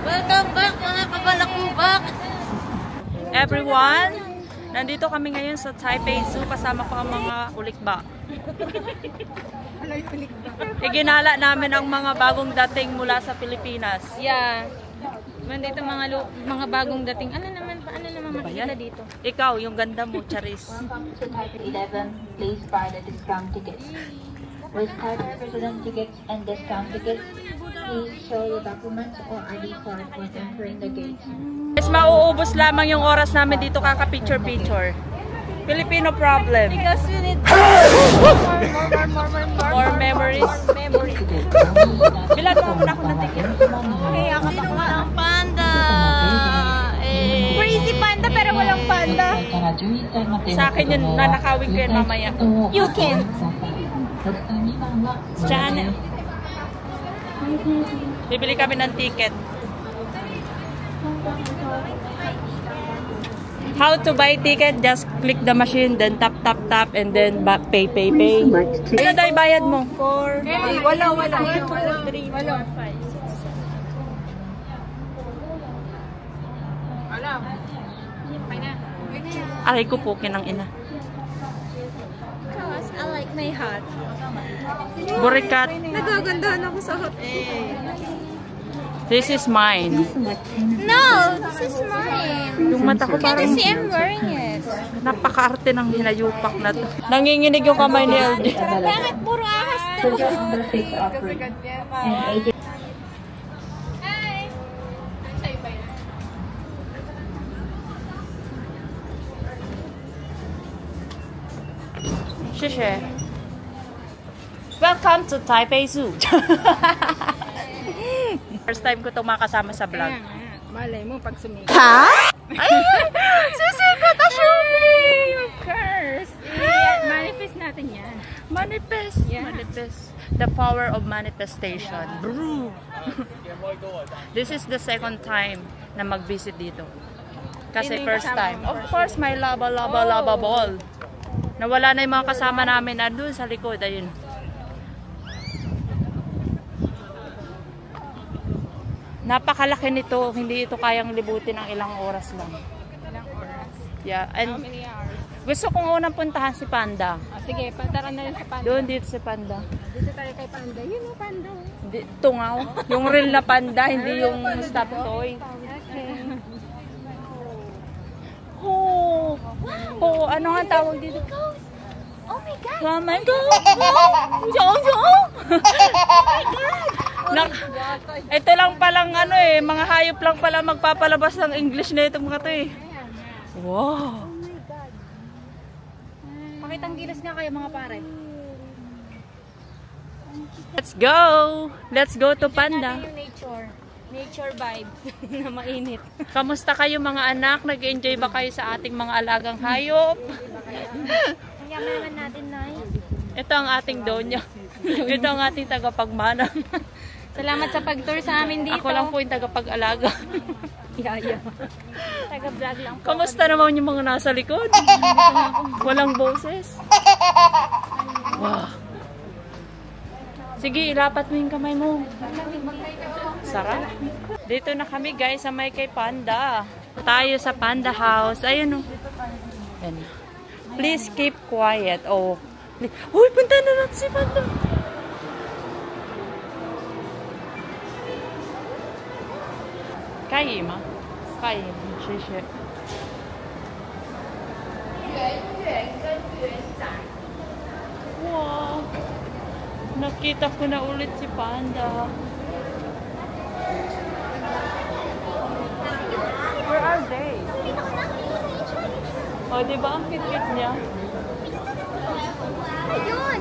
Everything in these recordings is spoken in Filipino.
Welcome back mga kabalakubak! Everyone, nandito kami ngayon sa Taipei Zoo. Kasama ko ang mga ulikba. Iginala namin ang mga bagong dating mula sa Pilipinas. Yeah. Nandito mga bagong dating. Ano naman makikita dito? Ikaw, yung ganda mo, Charis. Welcome to Taipei 11, please buy the discount tickets. With Taipei resident tickets and discount tickets, please show your documents or ID card when entering the gate. Guys, mauubos lamang yung oras namin dito kaka-picture-picture. Filipino problem. Because we need More memories. Bilan mo muna ako ng ticket. Okay, sino walang panda? Crazy panda pero walang panda. Sa akin yun, nanakawin ko yun mamaya. You can. Diyan. Bibili kami ng ticket. How to buy ticket? Just click the machine, then tap, and then pay. Ano daw bayad mo? 4, 1, 2, 3, 4, 5, 6. Alam. Aray ko po, kinang ina. Because I like my hat. Burikat. Nagagandahan ako sa hat. This is mine. No, this is mine. Yung mata ko Can't parang you see I'm wearing it? napaka-arte ng hinayupak na to. Nanginginig yung kamay ni LD. Bakit puro ahas to? Hi! Shushe. Welcome to Taipei Zoo. First time ko itong makasama sa vlog. Malay mo pag sumikat. Ha? Ay! Sisikat na Shumi! Of course! Manifest natin yan. Manifest. Yeah. Manifest. The power of manifestation. Yeah. This is the second time na mag-visit dito. Kasi first time. Of course, may laba ball. Nawala na yung mga kasama namin na doon sa likod. Ayun. Napakalaki nito. Hindi ito kayang libutin ng ilang oras lang. Ilang oras? Yeah. How And many hours? gusto kong unang puntahan si Panda. Sige, puntaran na rin sa panda. Doon dito si Panda. Dito tayo kay panda. Yun o, panda. Tungaw. Yung real na panda, hindi yung stop toy. Okay. Oh, oh, ano nga tawag dito? Oh my God! Come and go! Jong! Ito lang palang ano eh, mga hayop lang pala magpapalabas ng English na itong mga to eh. Wow! Pakitang gilas nga kayo mga pare. Let's go! Let's go to Panda. Yung nature vibe na mainit. Kamusta kayo mga anak? Nag-enjoy ba kayo sa ating mga alagang hayop? Ang yaman naman natin, Nay. Ito ang ating donya. Ito ang ating tagapagmana. Salamat sa pag-tour sa amin dito. Ako lang po yung tagapag-alaga. Yaya. Taga-vlog lang po. Kamusta naman yung mga nasa likod? Walang boses. Wow. Sige, ilapat mo yung kamay mo. Sarap. Dito na kami guys sa may kay Panda. Tayo sa Panda House. Ayun o. Ayan. Please keep quiet. Oh. Uy, punta na natin si Panda. Kaya ma? Kaya. Shushe. Wow. Nakita ko na ulit si Panda. Where are they? Oh, di ba ang cute niya? Ayun!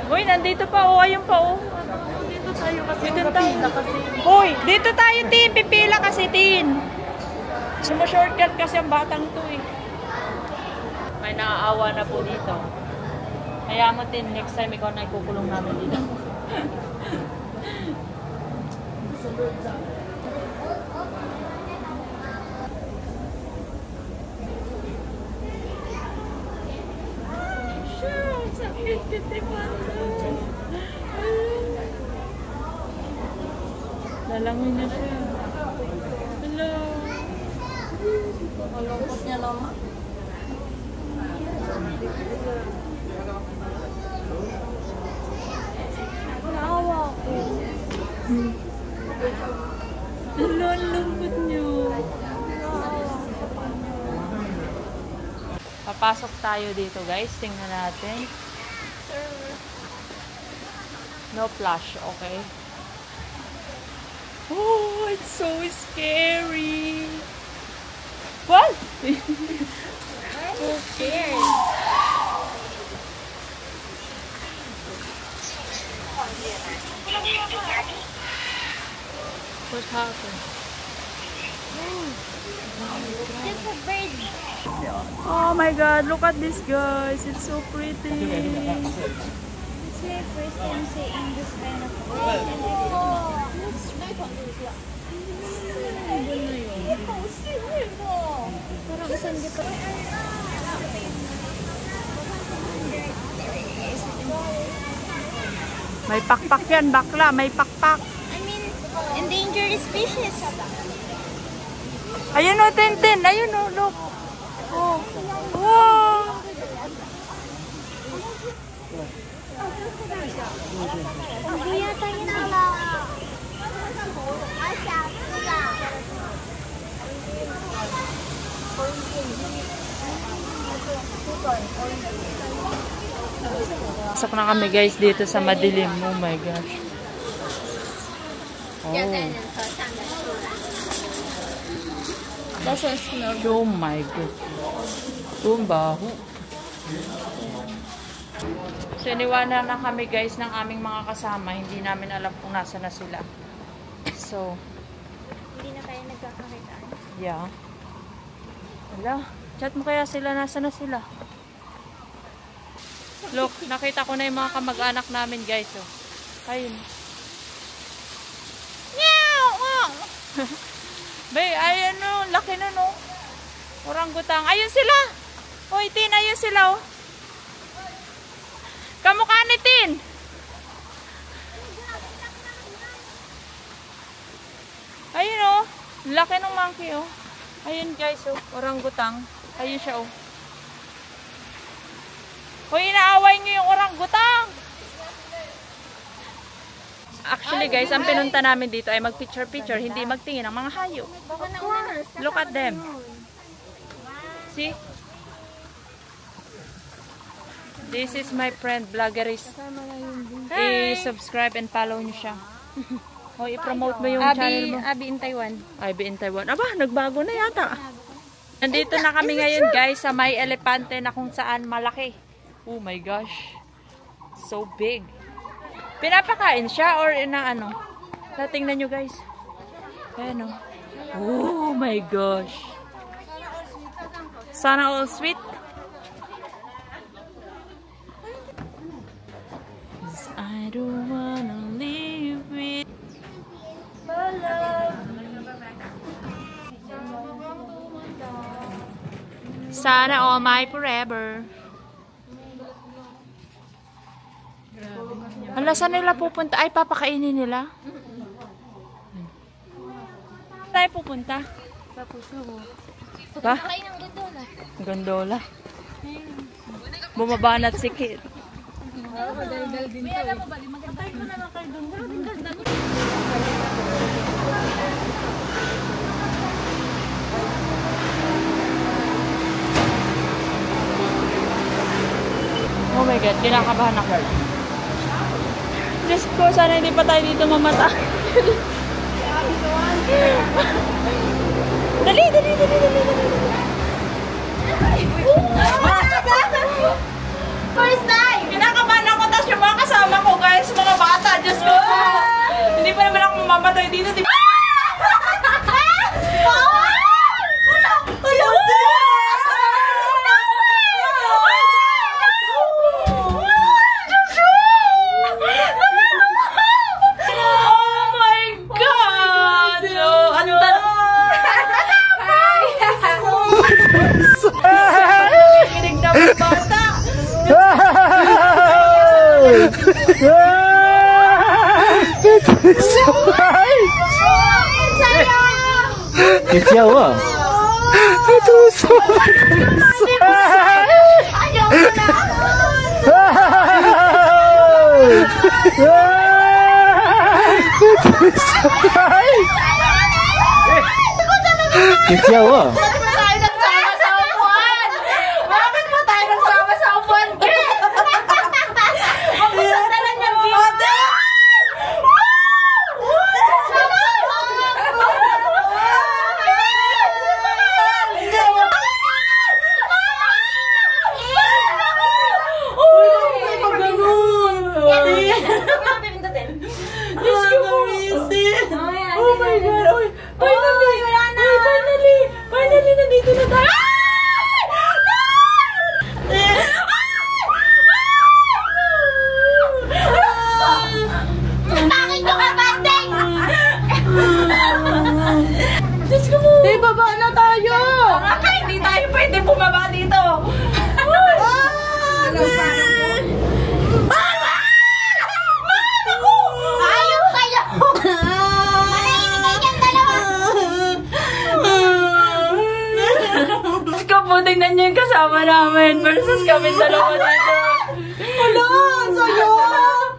Uy, nandito pa oh. Ayun pa oh. Dito tayo kasi. Dito tayo. Uy, dito tayo tin. Pipila kasi tin. Sumo-shortcut kasi ang batang to eh. May naaawa na po dito. Kaya mo tin, next time ikaw na ikukulong namin dito. Sure, sa cute si Panda. Lalangoy na siya. Hello. Malungkot niya naman. Naawa ko. Hello, ang lungkot niyo. Papasok tayo dito guys. Tingnan natin. No flash, okay? Oh, it's so scary. What? So scared. What happened? Just a bird. Oh my god, look at this guys. It's so pretty. It's my first time seeing this kind of bird. And I thought, parang isang dito. May pakpak yan, bakla. May pakpak. I mean, endangered species. Ayun o, Tintin. Ayun o, look. Oh. Wow. Ang yata yun nila. Pasok na kami guys dito sa madilim. Oh my gosh. Oh. Doesn't smell. Oh my god. Tumbaho. So, iniwanan na kami guys ng aming mga kasama. Hindi namin alam kung nasa na sila. So, Hindi na kayo nagkakakitaan. yeah. Wala. Chat mo kaya sila, nasa na sila? Look, nakita ko na yung mga kamag-anak namin guys. Oh. Ayun. Meow! Oh. Bay, ayun no. Laki na no. Orangutang. Ayun sila. Hoy, Tin, ayun sila oh. Kamukha ni Tin. Ayun oh. Laki ng monkey oh. Ayun guys oh. Orangutang. Ayun siya oh. Hoy, inaaway nyo yung orangutang. Actually guys, ang pinunta namin dito ay mag-picture-picture, hindi magtingin ng mga hayop. Look at them. See? This is my friend, vloggerist. I-subscribe and follow nyo siya. O, i-promote mo yung channel mo. Abi in Taiwan. Abi in Taiwan. Aba, nagbago na yata. Nandito na kami ngayon guys sa may elepante na kung saan malaki. Oh my gosh. So big. Pinapakain siya or na ano? Tingnan nyo guys. Ayan o. Oh my gosh. Sana all sweet. I don't wanna live with love. Sana all my forever. Hala, saan nila pupunta? Ay, papakainin nila? Saan tayo pupunta? Sa puso mo. Ba? Kain ng gondola. Gondola. Bumaba na't sikit. Madaldal din to. Alam mo ba, magkatay ko na lang kayo doon. Pero dingdal na. Oh my God, kinakabahan ako. Diyos ko, sana hindi pa tayo dito mamata. Dali, dali, dali, dali, dali. First time! Kinakabahan ako, tapos yung mga kasama ko guys, mga bata, Diyos ko. Hindi pa naman ako mamamatay dito, di ba? Surprise! Kecewa. Kecewa. Bakit mo tayo nagsama sa upuan? Magpasandalan yung video. Oh my God! Oy, finally, nandito na tayo. Bakit nyo ka, Bandeng? Diyos ko mo! Baba na tayo! Hindi tayo pwede bumaba dito! Ayaw kayo! Manahimik kayong dalawa! Diyos ko po, tingnan niyo yung kasama namin versus kami dalawa dito. Hala! Ang saya!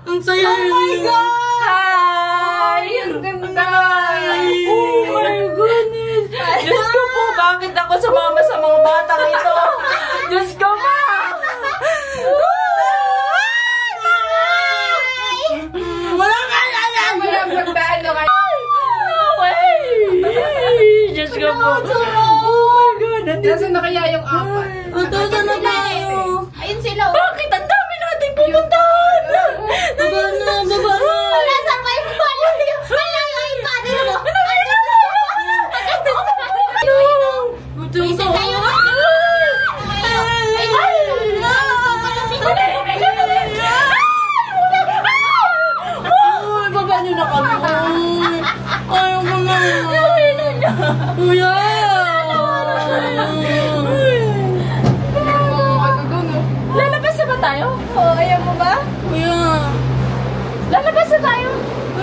Ang saya! Oh my God! Hi! Ang ganda! Oh my goodness! Diyos ko po, bakit ako sumama sa mga batang ito? Diyos ko po! Wala ka alam! Walang gandaan naman! Diyos ko po! Oh my God! Nasaan na kaya yung apat? Ito na tayo! Ayun sila. Bakit ang dami nating pupuntahan? Baba na! Wala sa may pala. Wala yung paddle mo. Isa kayo. Baba niyo na kami. Ayaw ko na. Kuya! Lalabas na ba tayo? Oo, ayaw mo ba? Kuya! Lalabas na tayo.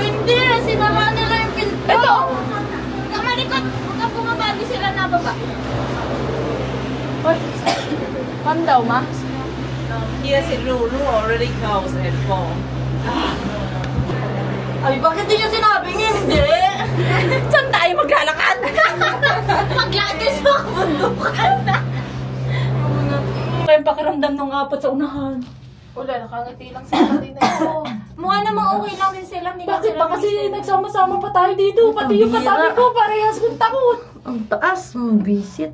Hindi! Sinama nila yung pinto! Ito. Kamalikot. Huwag ka bumabagi sila na baba. Uy! Pan daw, ma? Yes, Lulu already goes at 4. Ay, bakit di niya sinabing hindi? Saan tayo maglalakad? Maglagay sa bundukan na. Kayong pakiramdam ng apat sa unahan. Wala, nakangiti lang sila din ako. Mukha namang okay lang din sila. Bakit ba kasi nagsama-sama pa tayo dito? Pati yung katabi ko, parehas kong takot. Ang taas mong visit.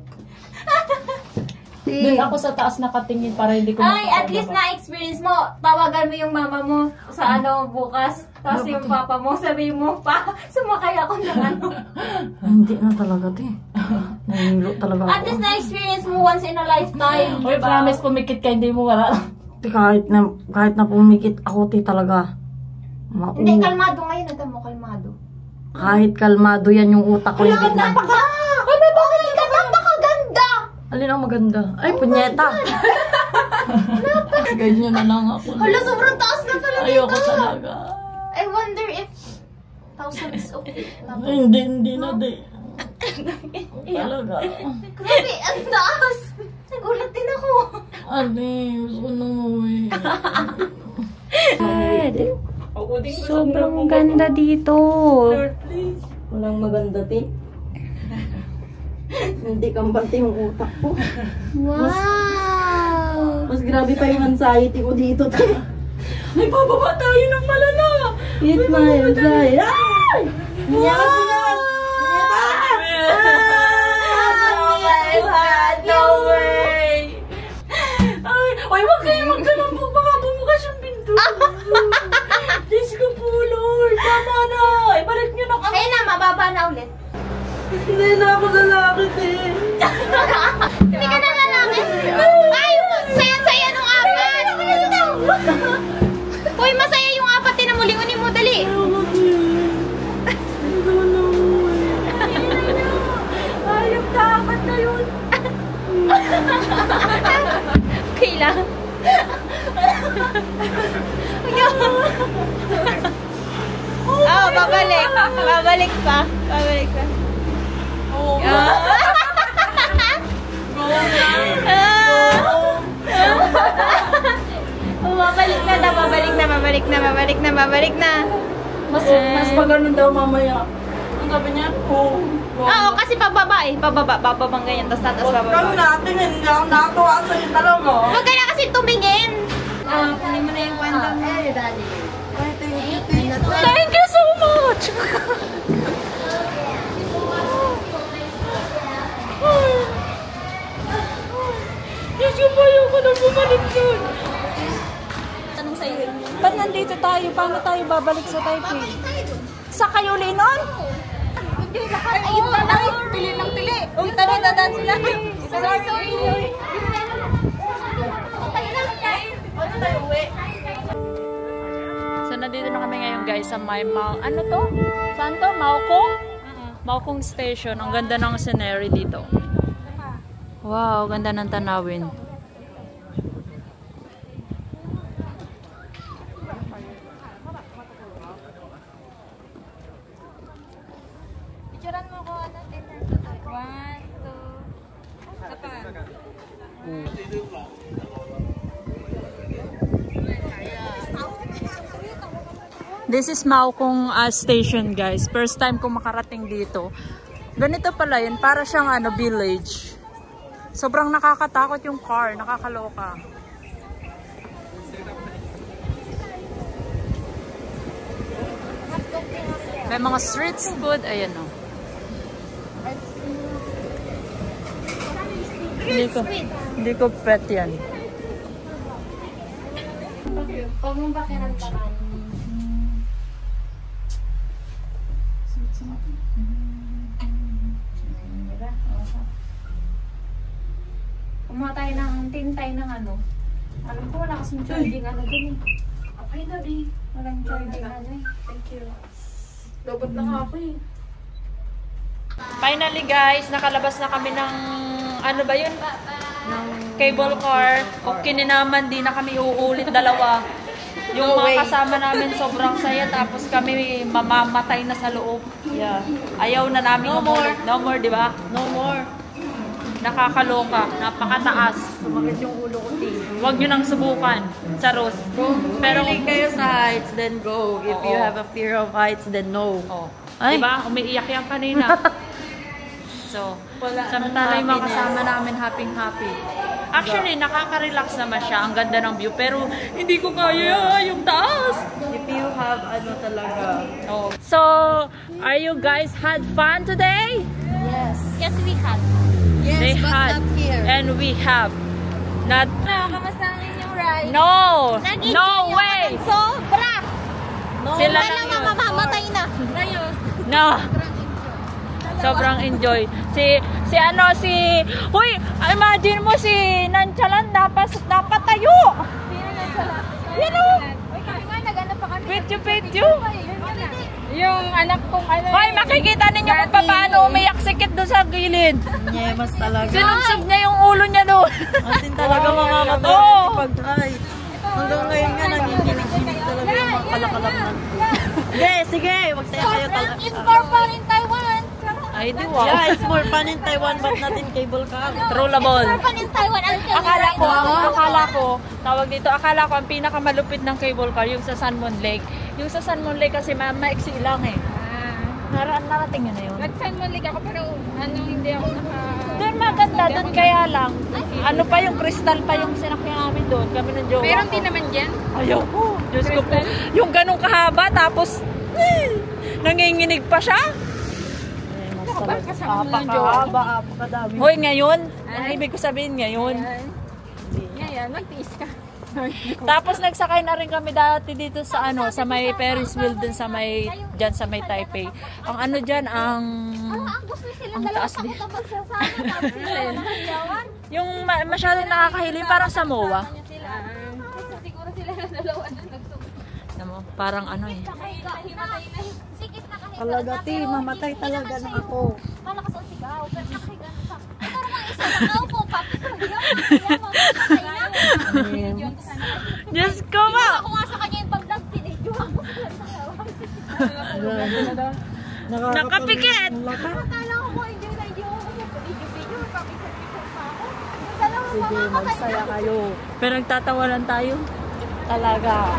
Doon ako sa taas nakatingin para hindi ko Ay, at makapagabang. least na-experience mo. Tawagan mo yung mama mo sa bukas. Tapos yung papa mo, sabi mo, sumakay ako ng Hindi na talaga, te. Nahilo talaga ako. At least na-experience mo once in a lifetime. Uy, promise, pumikit ka, hindi mo wala. Te, kahit na pumikit ako, te, talaga. Hindi, kalmado ngayon. Ito mo, kalmado. Kahit kalmado yan yung utak ko. Higit na. Ano, bakit ka napakaganda? Alin ang maganda? Ay, punyeta. Ganyan na lang ako. Hala, sobrang taas na pala Ayoko dito. talaga. I wonder if thousands of feet na. Hindi na, de. Talaga. Grabe, ang taas. Nagulat din ako. Ate, gusto ko na umuwi. Sobrang ganda dito. Walang maganda, te. Hindi kambante yung utak ko. Wow! Mas grabe pa yung anxiety ko dito, te. Ay, bababa tayo ng malala. It's my anxiety. Ay! No way! Ay, wag kayo magganong po. Baka bumukas yung pinto. Diyos ko po, Lord. Tama na. Ibalik nyo na kami. Ayun na, mababa na ulit. Hindi na ako lalaki, te. Hindi ka na lalaki. Ay, saya-saya nung apat. Uy, masaya yung apat. Tinamulingunin mo, dali. Ayop na, apat na yun. Okay lang. Babalik. Babalik pa. Babalik pa. Babalik na. Mas pagano'n daw mamaya. Ang sabi niya, Oo, kasi pababa eh. Bababang ganyan. Tapos bababa. Kami natin, hindi ako nakatuwa sa'yo talaga. Huwag ka na kasi tumingin. Kunin mo na yung kwento mo. Thank you so much! Diyos ko pa yung ko na bumalik doon. Tanong sa'yo. Ba't nandito tayo? Paano tayo babalik sa Taipei? Sa Kayulinon? Hindi, lahat. Ay, iba na. Pili ng pili. Uy, tara, dadaan sila. Sorry. So, nandito na kami ngayon guys sa may ano to? Saan to? Maokong? Maokong Station. Ang ganda ng scenery dito. Wow, ganda ng tanawin. Picturean mo ko. Ano? 1, 2. This is Maokong Station guys. First time ko makarating dito. Ganito pala yun. Para siyang village. Sobrang nakakatakot yung car. Nakakaloka. May mga street food. Ayan o. Hindi ko pet yan. Huwag mong pakiramdaman. Kumuha tayo ng tintay ng ano. Alam ko wala kasing charging ano dun eh. Okay na di. Walang charging ano eh. Thank you. Lobot na nga ako eh. Finally guys, nakalabas na kami ng ano ba yun? Ng cable car. Okay naman, di na kami uulit dalawa. Yung mga kasama namin sobrang saya, tapos kami mamamatay na sa loob. Yeah. Ayaw na namin umulit. No more, di ba? No more. Nakakaloka, napakataas. Sumakit yung ulo ko, huwag nyo nang subukan. Charos. Pero Pili kayo sa heights, then go. If you have a fear of heights, then no. Diba? Umiiyak yan kanina. So, samantala yung mga kasama namin happy. Actually, nakaka-relax naman siya. Ang ganda ng view. Pero, hindi ko kaya yung taas. If you have ano talaga. So, are you guys had fun today? Yes, we had. They had. And we have. Not. Kamusta ang inyong ride? No! No way! Sobra! Sila lang yun. Mamamatay na. No! Sobrang enjoy. Huy! Imagine mo si Nanchalan dapat tayo! Yan o! Uy, kami nga, nag-ano pa kami. Petyo! Yung anak kong ano. Hoy, makikita ninyo kung paano umiyak sikit doon sa gilid. Nyemas talaga. Sinubsob niya yung ulo niya doon. Atin talaga mamamatay pag-try. Hanggang ngayon nga, nanginginig-ginig talaga yung mga kalakalak na. Sige, wag tayo kayo talaga. It's more fun in Taiwan. Ay, di wow. Yeah, it's more fun in Taiwan, but not in cable car. Rollable. More fun in Taiwan. Akala ko ang pinakamalupit ng cable car yung sa Sanmon Lake. Yung sa Sanmon Lake kasi maiksi lang eh. Narating yun na yun. Nag-Sanmon Lake ako pero hindi ako Doon maganda, doon kaya lang. Ano pa yung crystal pa yung sinakyan namin doon. Kami ng jowa. Pero hindi naman dyan. Ayaw ko. Diyos ko po. Yung ganong kahaba tapos nanginginig pa siya. Apakahaba, apakadami. Hoy, ngayon. Ang ibig ko sabihin ngayon. Ngayon, magtiis ka. Tapos nagsakay na rin kami dati dito sa sa may Ferris wheel dun sa may diyan sa may Taipei. Ang ano diyan ang taas din. Yung masyadong nakakahiling parang sa MOA. Siguro sila na dalawa na Parang ano eh. Sikit na kahit. Talaga, mamatay talaga na ako. Malakas ang sigaw. Pero nakahiga na pa. Ito naman isa na po, papi. Diyos ko ma! Ako nga sa kanya yung pag-vlog, tinidyohan ko sila. Nakapikit! Akala ko mo, enjoy Sige, magsaya kayo. Pero nagtatawanan tayo. Talaga.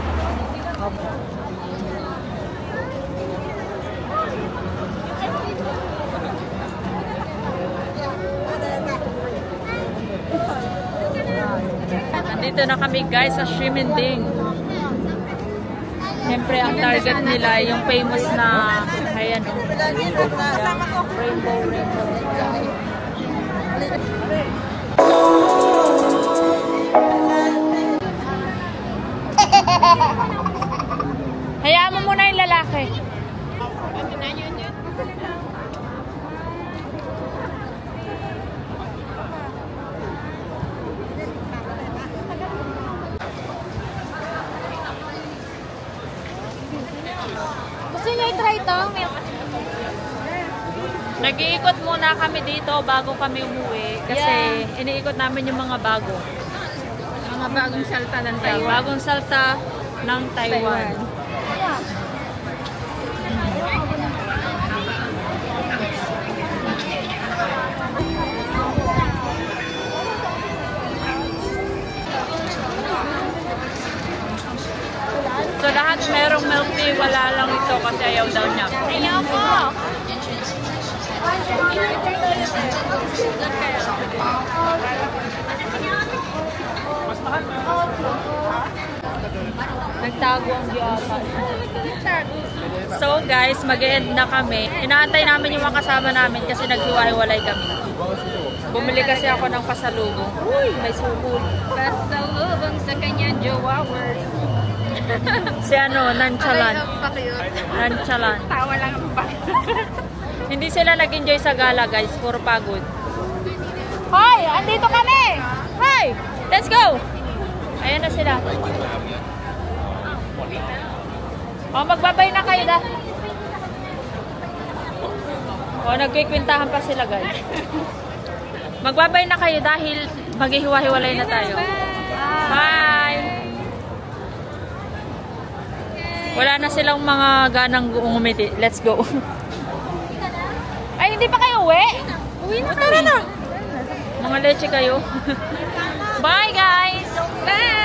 Nandito na kami guys sa Shimending. Siyempre ang target nila yung famous na ayan o. Rainbow. Hayaan mo muna yung lalaki. Gusto niyo i-try ito? Nag-iikot muna kami dito bago kami umuwi kasi iniikot namin yung mga bago. Mga bagong salta ng Taiwan. Bagong salta ng Taiwan. So lahat merong milk tea, wala lang ito kasi ayaw daw niya. Ayaw ko! Nagtago ang giyata. So guys, mag-end na kami. Inaantay namin yung mga kasama namin kasi naghiwa-hiwalay kami. Bumili kasi ako ng pasalubong. Uy, may sukul. Pasalubong sa kanya jowawers. Si ano, nonchalant. Nonchalant. Tawa lang ang pa. Hindi sila nag-enjoy sa gala guys, puro pagod. Hoy! Andito kami! Hi! Let's go! Ayan na sila. O, magbabay na kayo da. O, nagkikwintahan pa sila guys. Magbabay na kayo dahil maghihiwa-hiwalay na tayo. Bye! Wala na silang mga ganang umiti. Let's go. Ay, hindi pa kayo uwi? Uwi na kami. Tara na. Mga leche kayo. Bye guys! Bye!